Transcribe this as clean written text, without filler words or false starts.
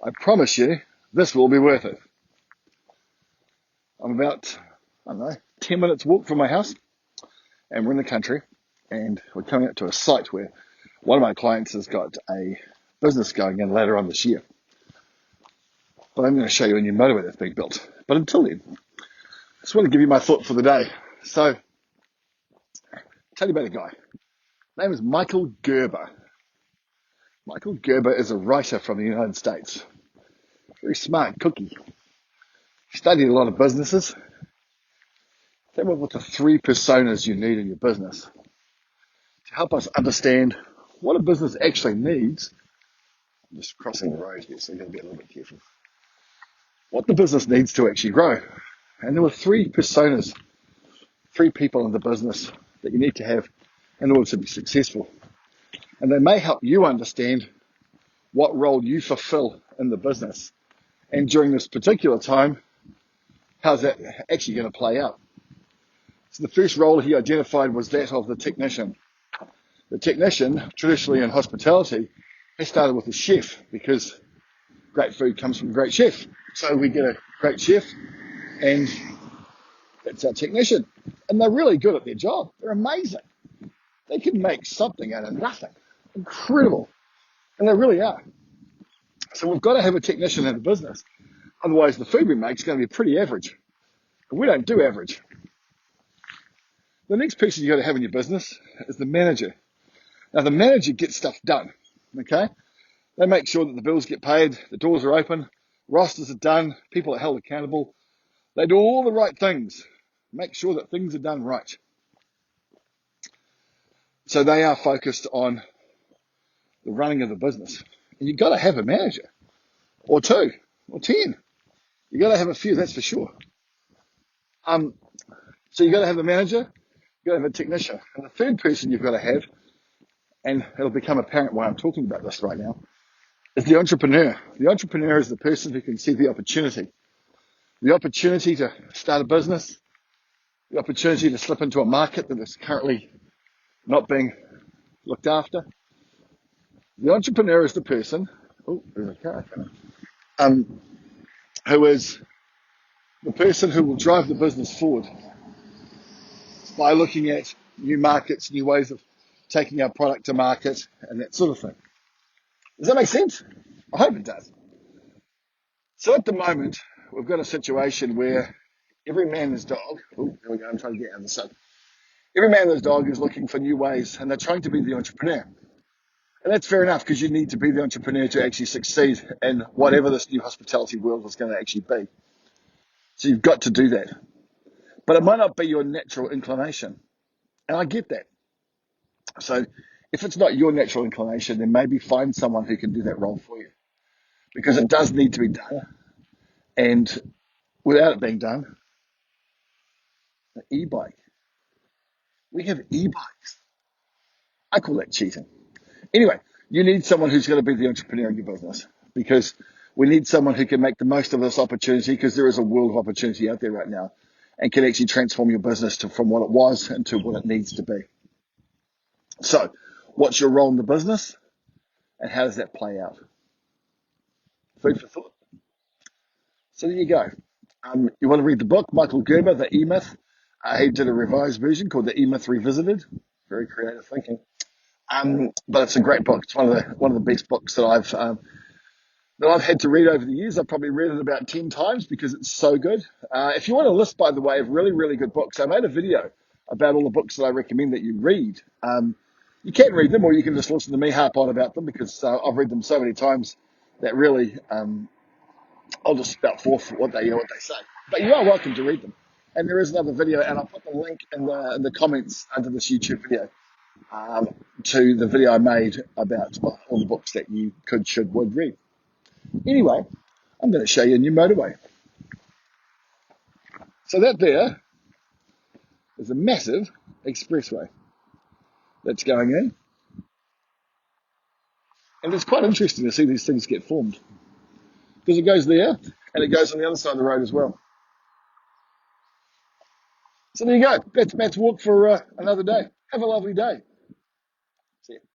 I promise you, this will be worth it. I'm about, I don't know, 10 minutes walk from my house, and we're in the country, and we're coming up to a site where one of my clients has got a business going in later on this year. But I'm going to show you a new motorway that's being built. But until then, I just want to give you my thought for the day. So, tell you about a guy. His name is Michael Gerber. Michael Gerber is a writer from the United States. Very smart cookie. Studied a lot of businesses. Came up with the three personas you need in your business to help us understand what a business actually needs. I'm just crossing the road here, so you've got to be a little bit careful. What the business needs to actually grow. And there were three personas, three people in the business that you need to have in order to be successful. And they may help you understand what role you fulfill in the business. And during this particular time, how's that actually going to play out? So the first role he identified was that of the technician. The technician, traditionally in hospitality, has started with a chef because great food comes from a great chef. So we get a great chef and that's our technician. And they're really good at their job. They're amazing. They can make something out of nothing. Incredible. And they really are. So we've got to have a technician in the business. Otherwise, the food we make is going to be pretty average. And we don't do average. The next person you've got to have in your business is the manager. Now, the manager gets stuff done, okay? They make sure that the bills get paid, the doors are open, rosters are done, people are held accountable. They do all the right things, make sure that things are done right. So they are focused on the running of the business. And you've got to have a manager, or two, or 10. You've got to have a few, that's for sure. So you've got to have a manager, you've got to have a technician. And the third person you've got to have, and it'll become apparent why I'm talking about this right now, is the entrepreneur. The entrepreneur is the person who can see the opportunity to start a business, the opportunity to slip into a market that is currently not being looked after. The entrepreneur is the person, oh, there's a car coming, who is the person who will drive the business forward by looking at new markets, new ways of taking our product to market, and that sort of thing. Does that make sense? I hope it does. So at the moment, we've got a situation where every man and his dog, oh, there we go, I'm trying to get out of the sun. Every man and his dog is looking for new ways, and they're trying to be the entrepreneur. And that's fair enough, because you need to be the entrepreneur to actually succeed in whatever this new hospitality world is going to actually be. So you've got to do that. But it might not be your natural inclination. And I get that. So if it's not your natural inclination, then maybe find someone who can do that role for you. Because it does need to be done. And without it being done, an e-bike. We have e-bikes. I call that cheating. Anyway, you need someone who's going to be the entrepreneur in your business, because we need someone who can make the most of this opportunity, because there is a world of opportunity out there right now and can actually transform your business from what it was into what it needs to be. So what's your role in the business and how does that play out? Food for thought. So there you go. You want to read the book, Michael Gerber, The E-Myth. He did a revised version called The E-Myth Revisited. Very creative thinking. But it's a great book. It's one of the best books that I've had to read over the years. I've probably read it about 10 times because it's so good. If you want a list, by the way, of really, really good books, I made a video about all the books that I recommend that you read. You can read them, or you can just listen to me harp on about them, because I've read them so many times that really I'll just spout forth what they say. But you are welcome to read them. And there is another video, and I'll put the link in the comments under this YouTube video to the video I made about all the books that you could, should, would read. Anyway, I'm going to show you a new motorway. So that there is a massive expressway that's going in. And it's quite interesting to see these things get formed, because it goes there and it goes on the other side of the road as well. So there you go. That's Matt's walk for another day. Have a lovely day. See you.